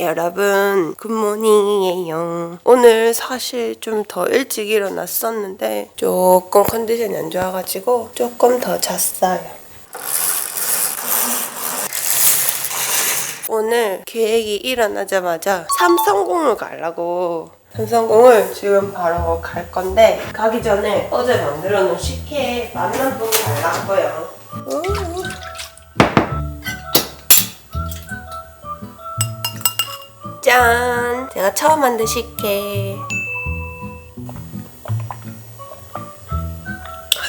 여러분 굿모닝이에요. 오늘 사실 좀 더 일찍 일어났었는데 조금 컨디션이 안 좋아가지고 조금 더 잤어요. 오늘 계획이 일어나자마자 삼성공을 가려고. 삼성공을 지금 바로 갈 건데 가기 전에 어제 만들어 놓은 식혜 만남분 달라고요. 짠! 제가 처음 만든 식혜.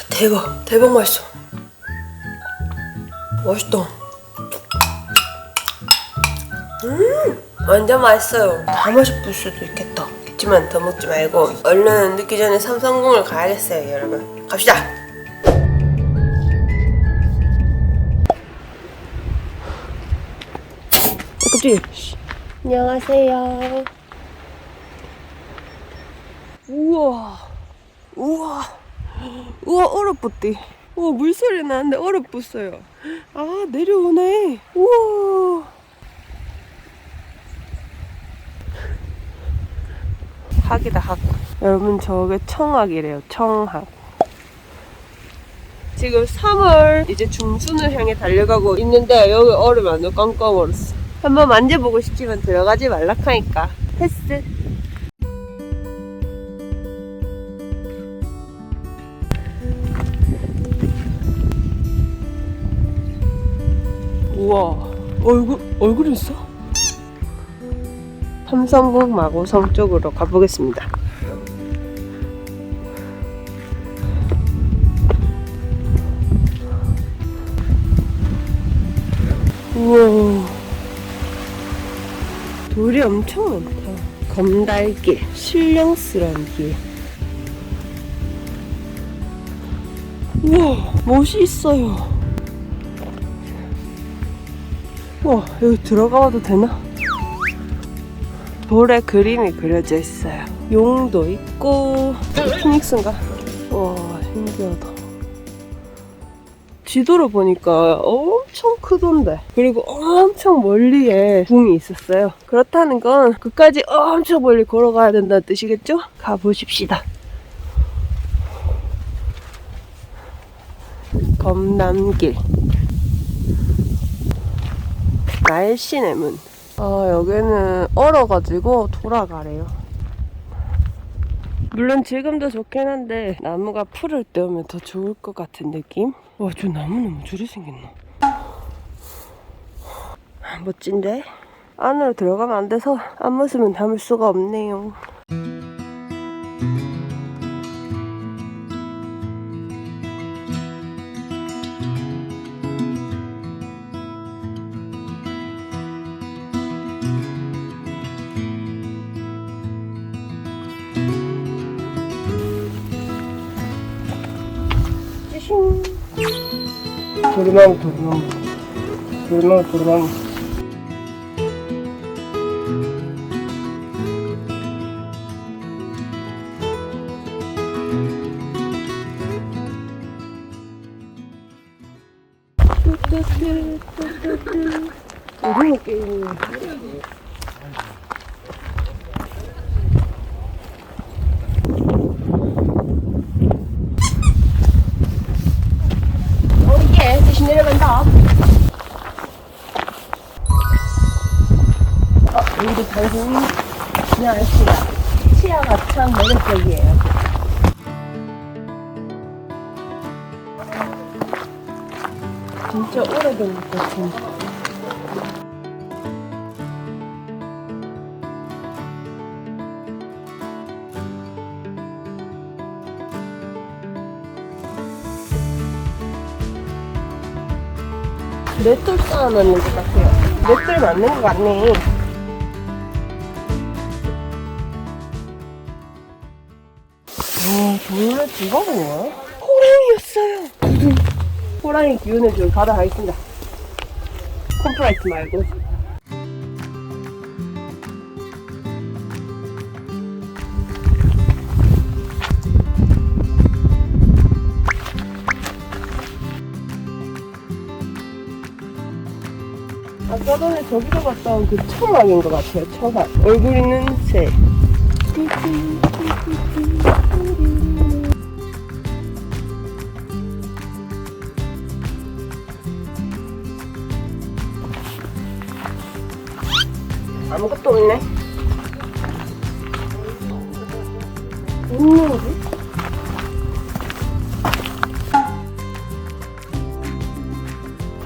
대박 맛있어. 맛있다. 완전 맛있어요. 다 맛있을 수도 있겠다. 그치만 더 먹지 말고 얼른 늦기 전에 삼성공을 가야겠어요, 여러분. 갑시다. 깜짝이야. 안녕하세요. 우와, 얼어붙디. 우와, 물소리 나는데 얼어붙어요. 아, 내려오네. 우와. 학이다, 학. 여러분, 저게 청학이래요, 청학. 지금 3월 이제 중순을 향해 달려가고 있는데 여기 얼음이 완전 깜깜 얼었어. 한번 만져보고 싶지만 들어가지 말라카니까 패스. 우와, 얼굴이 있어? 삼성공 마고성 쪽으로 가보겠습니다. 우와, 돌이 엄청 많다. 검달길, 신령스러운 길. 우와, 못이 있어요. 우와, 여기 들어가봐도 되나? 돌에 그림이 그려져 있어요. 용도 있고, 피닉스인가? 와, 신기하다. 지도로 보니까 엄청 크던데. 그리고 엄청 멀리에 궁이 있었어요. 그렇다는 건 그까지 엄청 멀리 걸어가야 된다는 뜻이겠죠? 가보십시다. 검남길. 날씬의 문. 여기는 얼어가지고 돌아가래요. 물론 지금도 좋긴 한데 나무가 푸를 때 오면 더 좋을 것 같은 느낌? 와, 저 나무는 뭐 저리 생겼나? 멋진데? 안으로 들어가면 안 돼서 앞모습은 담을 수가 없네요. 도르망. 오징어 게임. 오예, 대신 내려간다. 여기도 달고이 지나갈게요. 치아가 참 매력적이에요. 진짜 오래된 것 같은. 맷돌 쌓아놓는 것 같아요. 맷돌 맞는 것 같네. 정말 대박이네. 호랑이였어요. 호랑이 기운을 좀 받아가겠습니다. 콤프라이트 말고. 아까 전에 저기서 봤던 그 청각인 것 같아요. 청각. 얼굴 있는 새. 아무것도 없네. 없는지?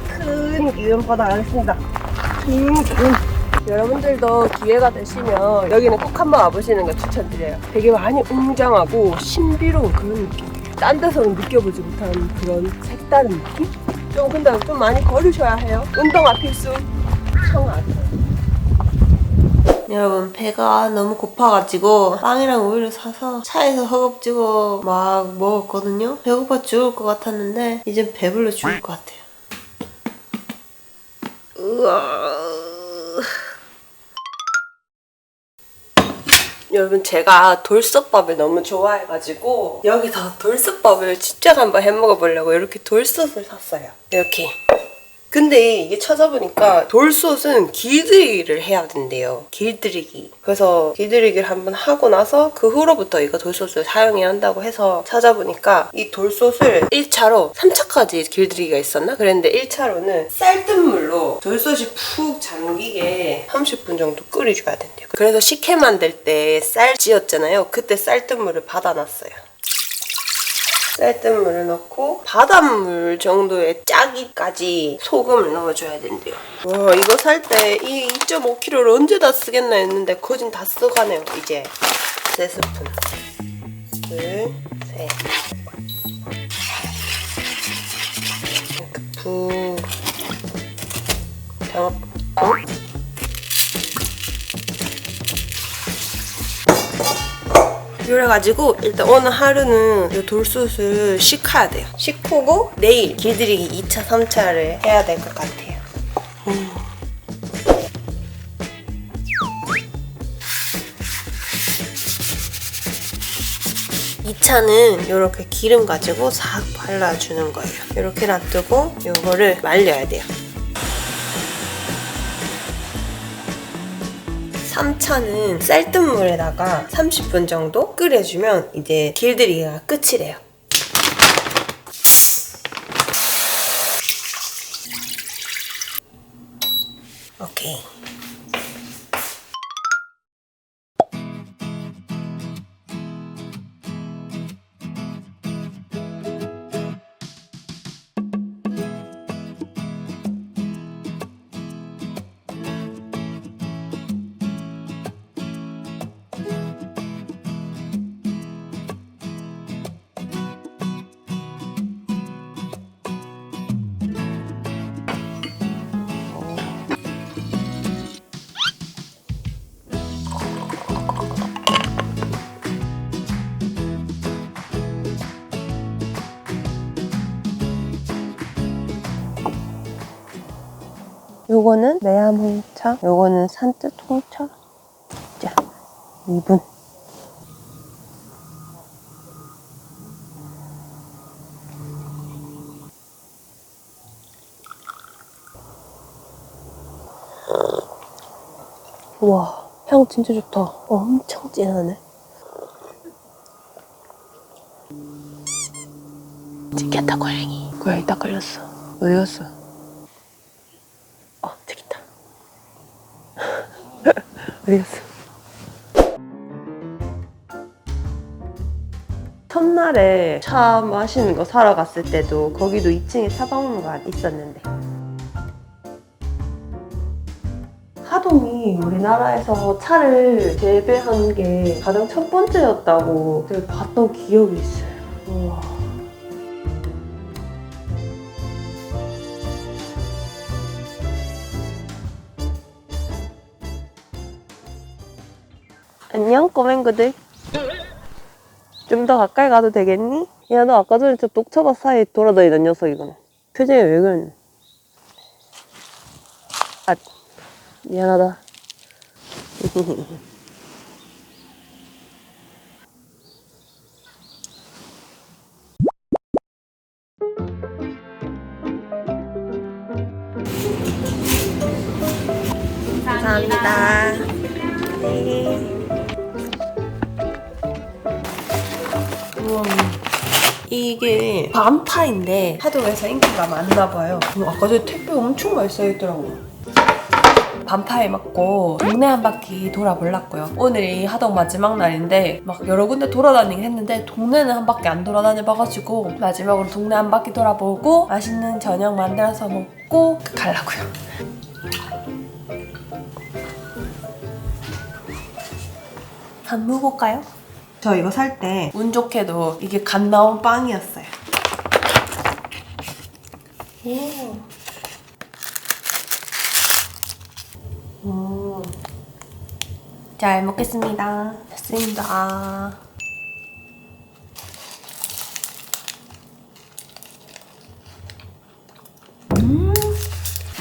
큰 기운 받아가겠습니다. 큰 기운. 여러분들도 기회가 되시면 여기는 꼭 한번 와보시는 거 추천드려요. 되게 많이 웅장하고 신비로운 그런 느낌이에요. 딴 데서는 느껴보지 못한 그런 색다른 느낌? 근데 좀 많이 걸으셔야 해요. 운동화 필수. 청아. 여러분, 배가 너무 고파가지고 빵이랑 우유를 사서 차에서 허겁지겁 막 먹었거든요. 배고파 죽을 것 같았는데 이젠 배불러 죽을 것 같아요. 우와. 여러분, 제가 돌솥밥을 너무 좋아해가지고 여기서 돌솥밥을 직접 한번 해먹어보려고 이렇게 돌솥을 샀어요. 이렇게. 근데 이게 찾아보니까 돌솥은 길들이기를 해야 된대요. 길들이기. 그래서 길들이기를 한번 하고 나서 그 후로부터 이거 돌솥을 사용해야 한다고 해서 찾아보니까 이 돌솥을 1차로 3차까지 길들이기가 있었나? 그랬는데 1차로는 쌀뜨물로 돌솥이 푹 잠기게 30분 정도 끓여줘야 된대요. 그래서 식혜 만들 때 쌀 찌었잖아요. 그때 쌀뜨물을 받아놨어요. 쌀뜨물을 넣고 바닷물 정도의 짜기까지 소금을 넣어줘야 된대요. 와, 이거 살 때 이 2.5kg를 언제 다 쓰겠나 했는데 거진 다 써가네요. 이제 3스푼 둘, 셋 이렇게 푹 장어. 그래가지고 일단 오늘 하루는 이 돌솥을 식혀야 돼요. 식히고 내일 길들이기 2차, 3차를 해야 될 것 같아요. 2차는 이렇게 기름 가지고 싹 발라주는 거예요. 이렇게 놔두고 이거를 말려야 돼요. 3차는 쌀뜨물에다가 30분 정도 끓여주면 이제 길들이기가 끝이래요. 오케이. 요거는 매암 홍차, 요거는 산뜻 홍차. 자, 2분. 우와, 향 진짜 좋다. 엄청 진하네. 찍혔다, 고양이. 고양이 딱 걸렸어. 어디 갔어? 찍혔다. 어디 갔어? 첫날에 차 마시는 거 사러 갔을 때도 거기도 2층에 차박무가 있었는데 하동이 우리나라에서 차를 재배한 게 가장 첫 번째였다고 제가 봤던 기억이 있어요. 우와. 안녕 꼬맹구들. 좀 더 가까이 가도 되겠니? 야, 너 아까 전에 저 독초밭 사이에 돌아다니던 녀석이구나. 표정이 왜 그러니? 아, 미안하다. 먹겠습니다. 네. 우와. 이게 밤파인데 하동에서 인기가 많나 봐요. 아까 전에 택배 엄청 많이 쌓여있더라고요. 밤파에 맞고 동네 한 바퀴 돌아보려고요. 오늘이 하동 마지막 날인데 막 여러 군데 돌아다니긴 했는데 동네는 한 바퀴 안 돌아다녀봐가지고 마지막으로 동네 한 바퀴 돌아보고 맛있는 저녁 만들어서 먹고 가려고요. 한번 먹어볼까요? 저 이거 살 때 운 좋게도 이게 갓 나온 빵이었어요. 오. 잘 먹겠습니다. 됐습니다.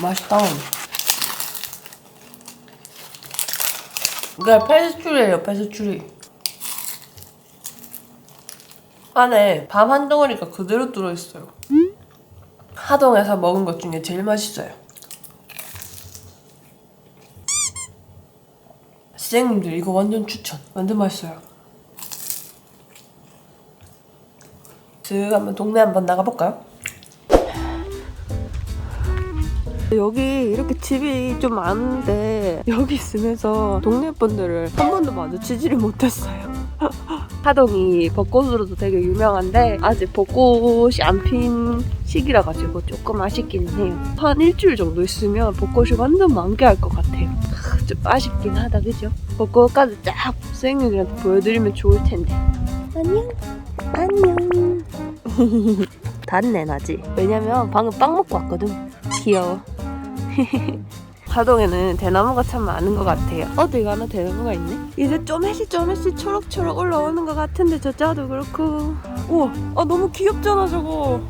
맛있다. 이게 페스츄리예요, 페스츄리. 안에 밤 한 덩어리가 그대로 들어있어요. 하동에서 먹은 것 중에 제일 맛있어요. 선생님들 이거 완전 추천. 완전 맛있어요. 한번 동네 한번 나가볼까요? 여기 이렇게 집이 좀 많은데 여기 있으면서 동네 분들을 한 번도 마주치지를 못했어요. 하동이 벚꽃으로도 되게 유명한데 아직 벚꽃이 안 핀 시기라 가지고 조금 아쉽긴 해요. 한 일주일 정도 있으면 벚꽃이 완전 만개할 것 같아요. 좀 아쉽긴 하다, 그죠? 벚꽃까지 쫙 선생님들한테 보여드리면 좋을 텐데. 안녕. 안녕. 닿네 나지? 왜냐면 방금 빵 먹고 왔거든. 귀여워. 하동에는 대나무가 참 많은 것 같아요. 어디 가나 대나무가 있네? 이제 쪼매씩 초록초록 올라오는 것 같은데 저자도 그렇고. 우와, 너무 귀엽잖아 저거.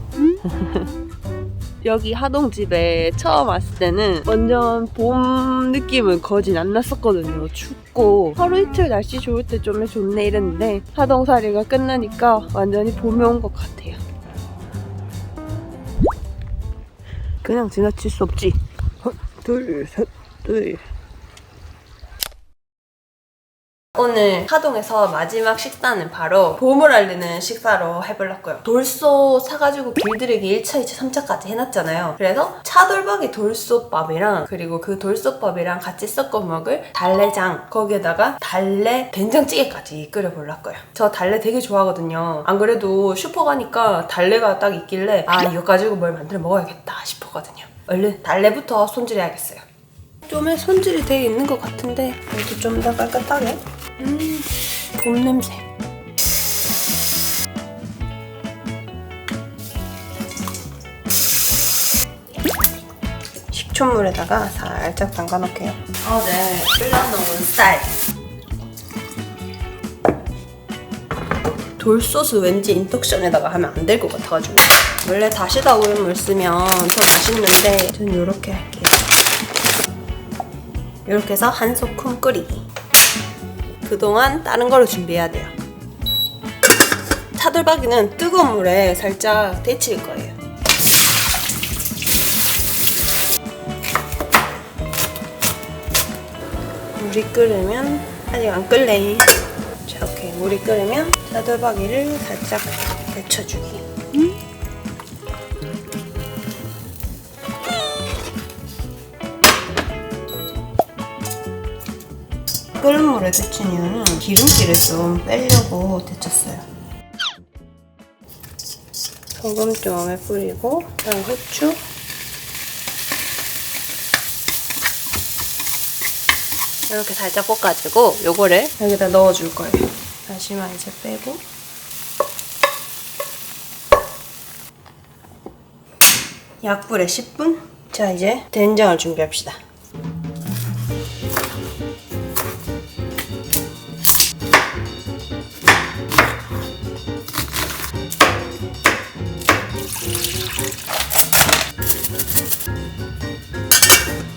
여기 하동집에 처음 왔을 때는 완전 봄 느낌은 거진 안 났었거든요. 춥고 하루 이틀 날씨 좋을 때 좀 좋네 이랬는데 하동살이가 끝나니까 완전히 봄이 온 것 같아요. 그냥 지나칠 수 없지. 둘, 셋, 둘. 오늘 하동에서 마지막 식사는 바로 봄을 알리는 식사로 해보려고요. 돌솥 사가지고 길들이기 1차, 2차, 3차까지 해놨잖아요. 그래서 차돌박이 돌솥밥이랑 그리고 그 돌솥밥이랑 같이 섞어 먹을 달래장, 거기에다가 달래 된장찌개까지 끓여보려고요. 저 달래 되게 좋아하거든요. 안 그래도 슈퍼 가니까 달래가 딱 있길래 이거 가지고 뭘 만들어 먹어야겠다 싶었거든요. 얼른 달래부터 손질해야겠어요. 좀에 손질이 되어 있는 것 같은데 이것도 좀 더 깔끔하게. 봄 냄새. 식초물에다가 살짝 담가놓을게요. 네. 끓여놓은 쌀. 돌솥은 왠지 인덕션에다가 하면 안 될 것 같아가지고 원래 다시다 우유물 쓰면 더 맛있는데 전 이렇게 할게요. 이렇게 해서 한 소끔 끓이기. 그동안 다른 거를 준비해야 돼요. 차돌박이는 뜨거운 물에 살짝 데칠 거예요. 물이 끓으면 아직 안 끓네. 이렇게 물이 끓으면 차돌박이를 살짝 데쳐주기. 끓는 물에 데친 이유는 기름기를 좀 빼려고 데쳤어요. 소금 좀 뿌리고 그다음 후추, 이렇게 살짝 볶아주고 요거를 여기다 넣어줄 거예요. 다시마 이제 빼고 약불에 10분? 자, 이제 된장을 준비합시다.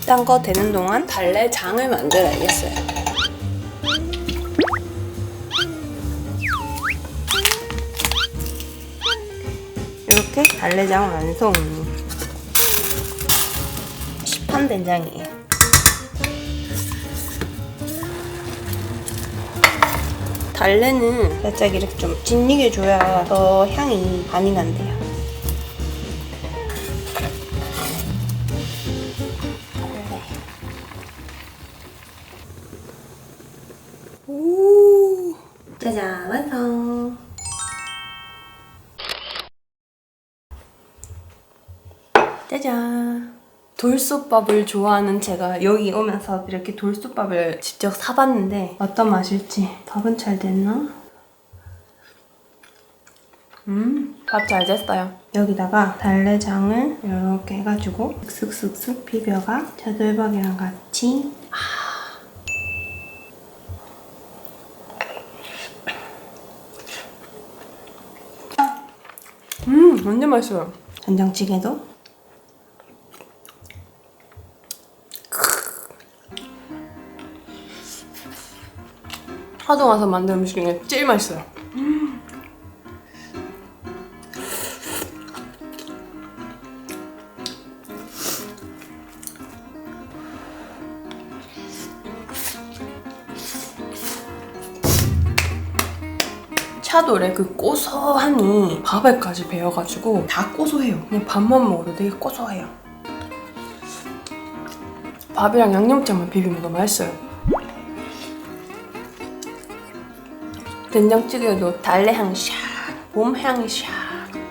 딴 거 되는 동안 달래장을 만들어야겠어요. 이렇게 달래장 완성. 시판 된장이에요. 달래는 살짝 이렇게 좀 진하게 줘야 더 향이 많이 난대요. 오, 짜잔, 완성. 짜잔. 돌솥밥을 좋아하는 제가 여기 오면서 이렇게 돌솥밥을 직접 사봤는데 어떤 맛일지. 밥은 잘 됐나? 밥 잘 됐어요. 여기다가 달래장을 이렇게 해가지고 슥슥슥 비벼가 차돌박이랑 같이. 완전 맛있어요. 된장찌개도 하동 와서 만든 음식 중에 제일 맛있어요. 차돌의 그 고소함이 밥에까지 배어가지고 다 고소해요. 그냥 밥만 먹어도 되게 고소해요. 밥이랑 양념장만 비비면 너무 맛있어요. 된장찌개도 달래향 샥, 봄향이 샥.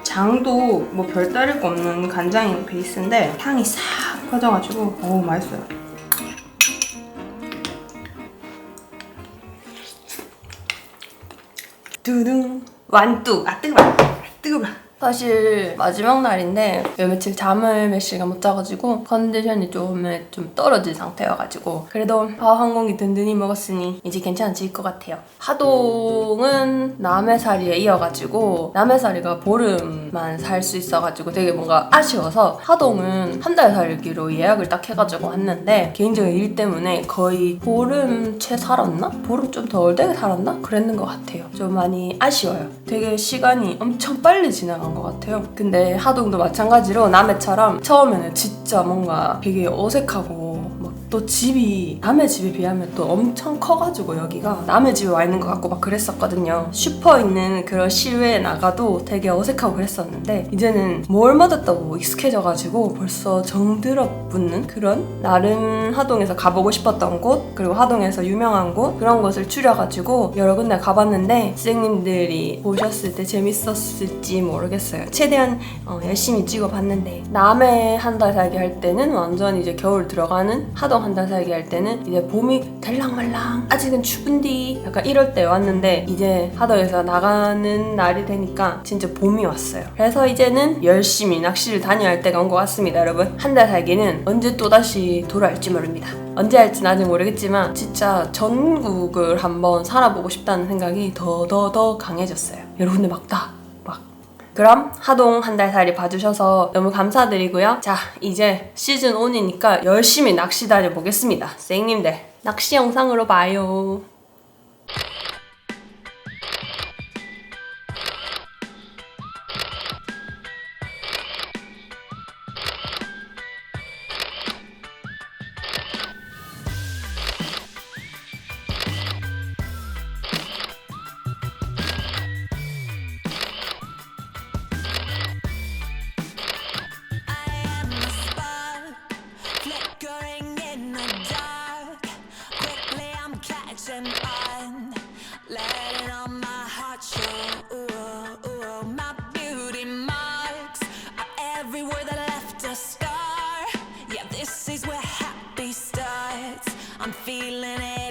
장도 뭐 별다를 거 없는 간장이 베이스인데 향이 싹 퍼져가지고 어우 맛있어요. 두둥 완뚝. 뜨거워. 사실 마지막 날인데 며칠 잠을 몇 시간 못 자가지고 컨디션이 좀 떨어진 상태여가지고 그래도 밥 한 공기 든든히 먹었으니 이제 괜찮아질 것 같아요. 하동은 남해살이에 이어가지고 남해살이가 보름만 살 수 있어가지고 되게 뭔가 아쉬워서 하동은 한 달 살기로 예약을 딱 해가지고 왔는데 개인적인 일 때문에 거의 보름 채 살았나? 보름 좀 덜 되게 살았나? 그랬는 것 같아요. 좀 많이 아쉬워요. 되게 시간이 엄청 빨리 지나간 것 같아요. 근데 하동도 마찬가지로 남해처럼 처음에는 진짜 뭔가 되게 어색하고 막 또 집이 남해 집에 비하면 또 엄청 커가지고 여기가 남해 집에 와 있는 것 같고 막 그랬었거든요. 슈퍼 있는 그런 실외에 나가도 되게 어색하고 그랬었는데 이제는 뭘 먹었다고 익숙해져가지고 벌써 정들어 붙는 그런 나름 하동에서 가보고 싶었던 곳 그리고 하동에서 유명한 곳 그런 곳을 추려가지고 여러 군데 가봤는데 선생님들이 보셨을 때 재밌었을지 모르겠어요. 최대한 열심히 찍어봤는데 남해 한 달 살기 할 때는 완전 이제 겨울 들어가는 하동 한 달 살기 할 때는 이제 봄이 될랑말랑 아직은 추운디 약간 이럴 때 왔는데 이제 하동에서 나가는 날이 되니까 진짜 봄이 왔어요. 그래서 이제는 열심히 낚시를 다녀야 할 때가 온 것 같습니다. 여러분 한 달 살기는 언제 또다시 돌아올지 모릅니다. 언제 할지는 아직 모르겠지만 진짜 전국을 한번 살아보고 싶다는 생각이 더 강해졌어요. 여러분들 막다 그럼 하동 한 달 살이 봐주셔서 너무 감사드리고요. 자, 이제 시즌 1이니까 열심히 낚시 다녀보겠습니다. 선생님들, 낚시 영상으로 봐요. Letting all my heart show. My beauty marks are everywhere that left a scar. Yeah, this is where happy starts. I'm feeling it.